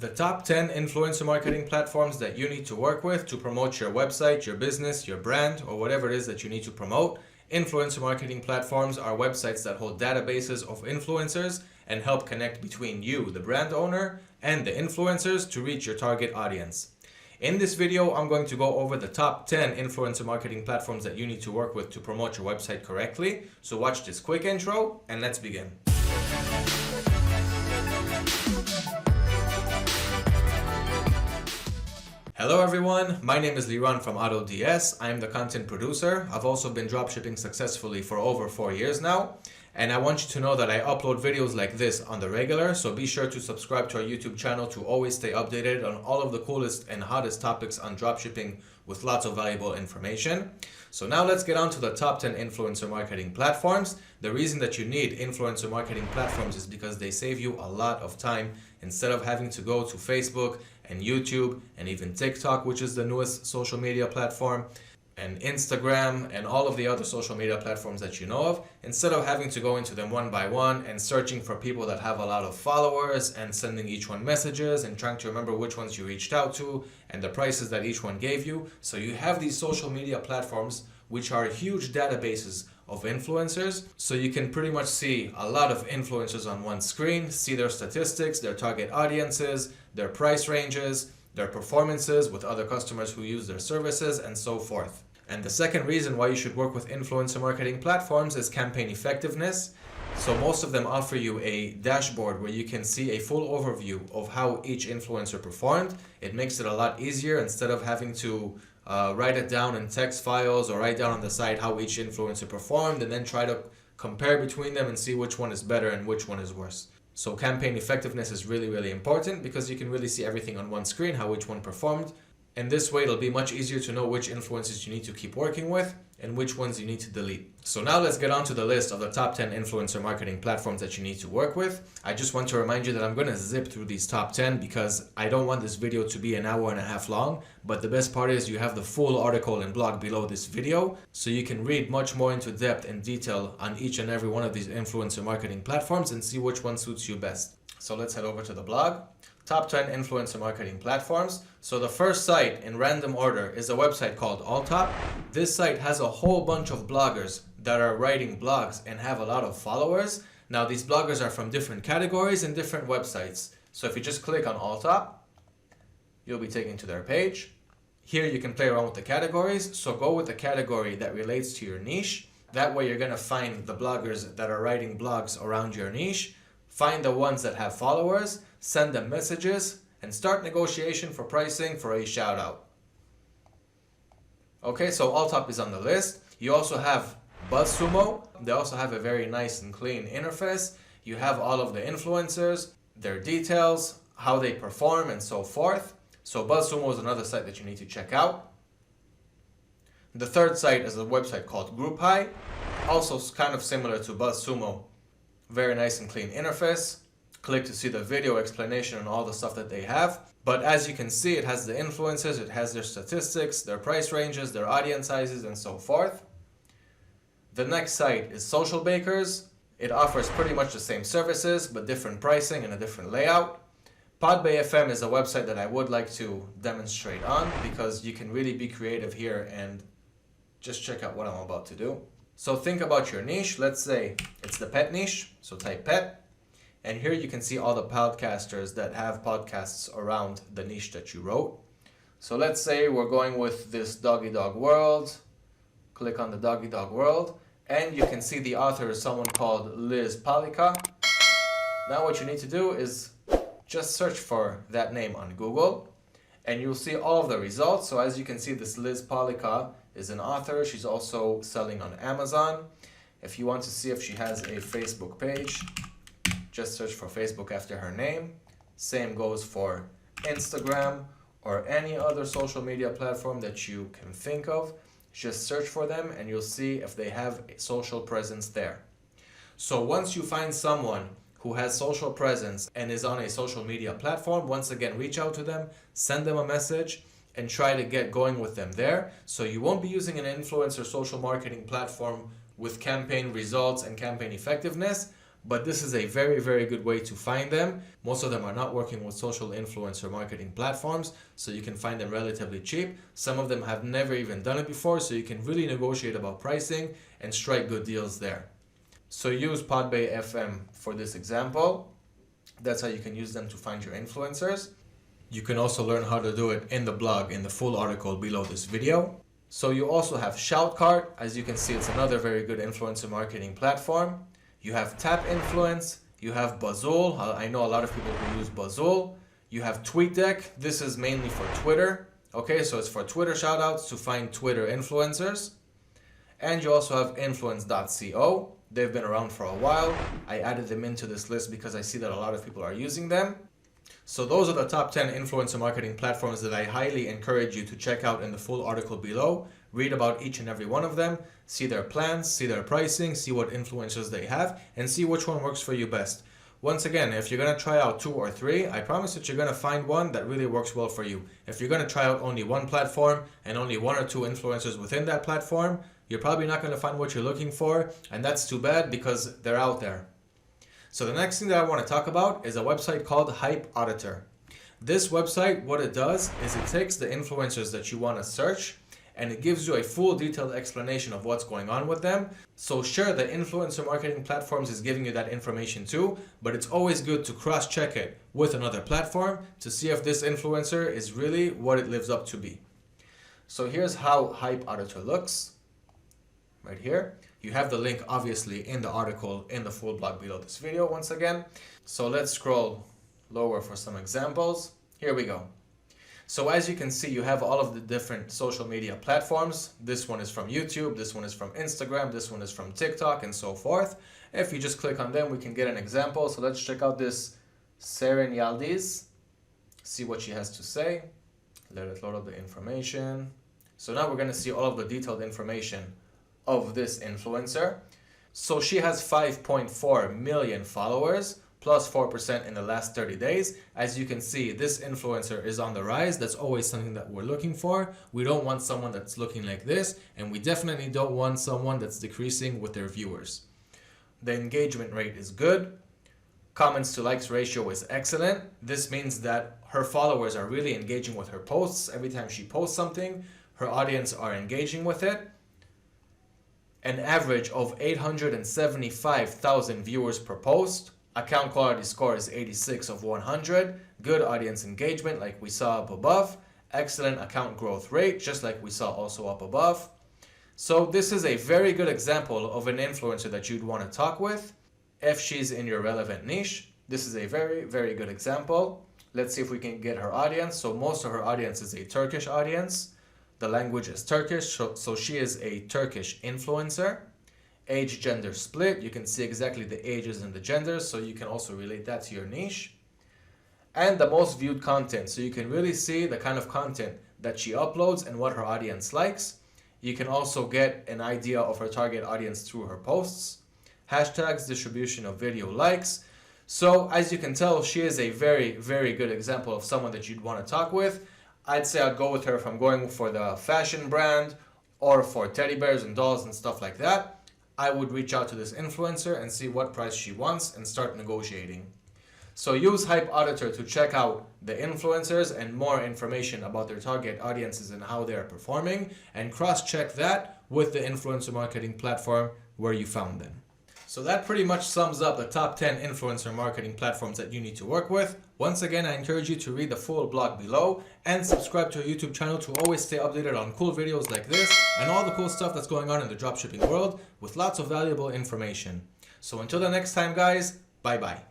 The top 10 influencer marketing platforms that you need to work with to promote your website, your business, your brand, or whatever it is that you need to promote. Influencer marketing platforms are websites that hold databases of influencers and help connect between you, the brand owner, and the influencers to reach your target audience. In this video, I'm going to go over the top 10 influencer marketing platforms that you need to work with to promote your website correctly. So watch this quick intro and let's begin. Hello everyone, my name is Liran from AutoDS. I am the content producer. I've also been dropshipping successfully for over 4 years now. And I want you to know that I upload videos like this on the regular, so be sure to subscribe to our YouTube channel to always stay updated on all of the coolest and hottest topics on dropshipping with lots of valuable information. So now let's get on to the top 10 influencer marketing platforms. The reason that you need influencer marketing platforms is because they save you a lot of time instead of having to go to Facebook and YouTube and even TikTok, which is the newest social media platform, and Instagram and all of the other social media platforms that you know of. Instead of having to go into them one by one and searching for people that have a lot of followers and sending each one messages and trying to remember which ones you reached out to and the prices that each one gave you. So you have these social media platforms which are huge databases of influencers, so you can pretty much see a lot of influencers on one screen, see their statistics, their target audiences, their price ranges, their performances with other customers who use their services, and so forth. And the second reason why you should work with influencer marketing platforms is campaign effectiveness. So most of them offer you a dashboard where you can see a full overview of how each influencer performed. It makes it a lot easier instead of having to write it down in text files or write down on the side how each influencer performed and then try to compare between them and see which one is better and which one is worse. So campaign effectiveness is really important because you can really see everything on one screen, how each one performed. And this way it'll be much easier to know which influencers you need to keep working with and which ones you need to delete. So now let's get on to the list of the top 10 influencer marketing platforms that you need to work with. I just want to remind you that I'm going to zip through these top 10 because I don't want this video to be an hour and a half long. But the best part is you have the full article and blog below this video, so you can read much more into depth and detail on each and every one of these influencer marketing platforms and see which one suits you best. So let's head over to the blog. Top 10 influencer marketing platforms. So the first site in random order is a website called Alltop. This site has a whole bunch of bloggers that are writing blogs and have a lot of followers. Now these bloggers are from different categories and different websites. So if you just click on Alltop, you'll be taken to their page. Here you can play around with the categories. So go with the category that relates to your niche. That way you're going to find the bloggers that are writing blogs around your niche. Find the ones that have followers, send them messages, and start negotiation for pricing for a shout out. Okay, so Alltop is on the list. You also have BuzzSumo. They also have a very nice and clean interface. You have all of the influencers, their details, how they perform, and so forth. So BuzzSumo is another site that you need to check out. The third site is a website called GroupHigh. Also kind of similar to BuzzSumo. Very nice and clean interface. Click to see the video explanation on all the stuff that they have. But as you can see, it has the influencers, it has their statistics, their price ranges, their audience sizes, and so forth. The next site is Social Bakers. It offers pretty much the same services, but different pricing and a different layout. Podbay FM is a website that I would like to demonstrate on because you can really be creative here and just check out what I'm about to do. So think about your niche. Let's say it's the pet niche. So type pet. And here you can see all the podcasters that have podcasts around the niche that you wrote. So let's say we're going with this doggy dog world. Click on the doggy dog world. And you can see the author is someone called Liz Palika. Now what you need to do is just search for that name on Google. And you'll see all of the results. So as you can see, this Liz Palika is an author. She's also selling on Amazon. If you want to see if she has a Facebook page, just search for Facebook after her name. Same goes for Instagram or any other social media platform that you can think of. Just search for them and you'll see if they have a social presence there. So once you find someone who has social presence and is on a social media platform, once again, reach out to them, send them a message, and try to get going with them there. So you won't be using an influencer social marketing platform with campaign results and campaign effectiveness, but this is a very, very good way to find them. Most of them are not working with social influencer marketing platforms, so you can find them relatively cheap. Some of them have never even done it before, so you can really negotiate about pricing and strike good deals there. So use Podbay FM for this example. That's how you can use them to find your influencers. You can also learn how to do it in the blog in the full article below this video. So you also have Shoutcart. As you can see, it's another very good influencer marketing platform. You have Tap Influence. You have Bazool. I know a lot of people who use Bazool. You have TweetDeck. This is mainly for Twitter. Okay, so it's for Twitter shoutouts to find Twitter influencers. And you also have influence.co. They've been around for a while. I added them into this list because I see that a lot of people are using them. So those are the top 10 influencer marketing platforms that I highly encourage you to check out in the full article below. Read about each and every one of them, see their plans, see their pricing, see what influencers they have, and see which one works for you best. Once again, if you're going to try out 2 or 3, I promise that you're going to find one that really works well for you. If you're going to try out only one platform and only 1 or 2 influencers within that platform, you're probably not going to find what you're looking for, and that's too bad because they're out there. So the next thing that I want to talk about is a website called Hype Auditor. This website, what it does is it takes the influencers that you want to search and it gives you a full detailed explanation of what's going on with them. So sure, the influencer marketing platforms is giving you that information too, but it's always good to cross-check it with another platform to see if this influencer is really what it lives up to be. So here's how Hype Auditor looks. Right here. You have the link obviously in the article in the full blog below this video once again. So let's scroll lower for some examples. Here we go. So as you can see, you have all of the different social media platforms. This one is from YouTube, this one is from Instagram, this one is from TikTok, and so forth. If you just click on them, we can get an example. So let's check out this Seren Yaldiz, see what she has to say. Let it load up the information. So now we're going to see all of the detailed information of this influencer. So she has 5.4 million followers, plus 4% in the last 30 days. As you can see, this influencer is on the rise. That's always something that we're looking for. We don't want someone that's looking like this, and we definitely don't want someone that's decreasing with their viewers. The engagement rate is good. Comments to likes ratio is excellent. This means that her followers are really engaging with her posts. Every time she posts something, her audience are engaging with it. An average of 875,000 viewers per post. Account quality score is 86 of 100. Good audience engagement like we saw up above. Excellent account growth rate just like we saw also up above. So this is a very good example of an influencer that you'd want to talk with if she's in your relevant niche. This is a very, very good example. Let's see if we can get her audience. So most of her audience is a Turkish audience. The language is Turkish, so she is a Turkish influencer. Age, gender split. You can see exactly the ages and the genders, so you can also relate that to your niche. And the most viewed content, so you can really see the kind of content that she uploads and what her audience likes. You can also get an idea of her target audience through her posts. Hashtags, distribution of video likes. So as you can tell, she is a very, very good example of someone that you'd want to talk with. I'd say I'd go with her if I'm going for the fashion brand or for teddy bears and dolls and stuff like that. I would reach out to this influencer and see what price she wants and start negotiating. So use Hype Auditor to check out the influencers and more information about their target audiences and how they are performing, and cross-check that with the influencer marketing platform where you found them. So that pretty much sums up the top 10 influencer marketing platforms that you need to work with. Once again, I encourage you to read the full blog below and subscribe to our YouTube channel to always stay updated on cool videos like this and all the cool stuff that's going on in the dropshipping world with lots of valuable information. So until the next time, guys, bye-bye.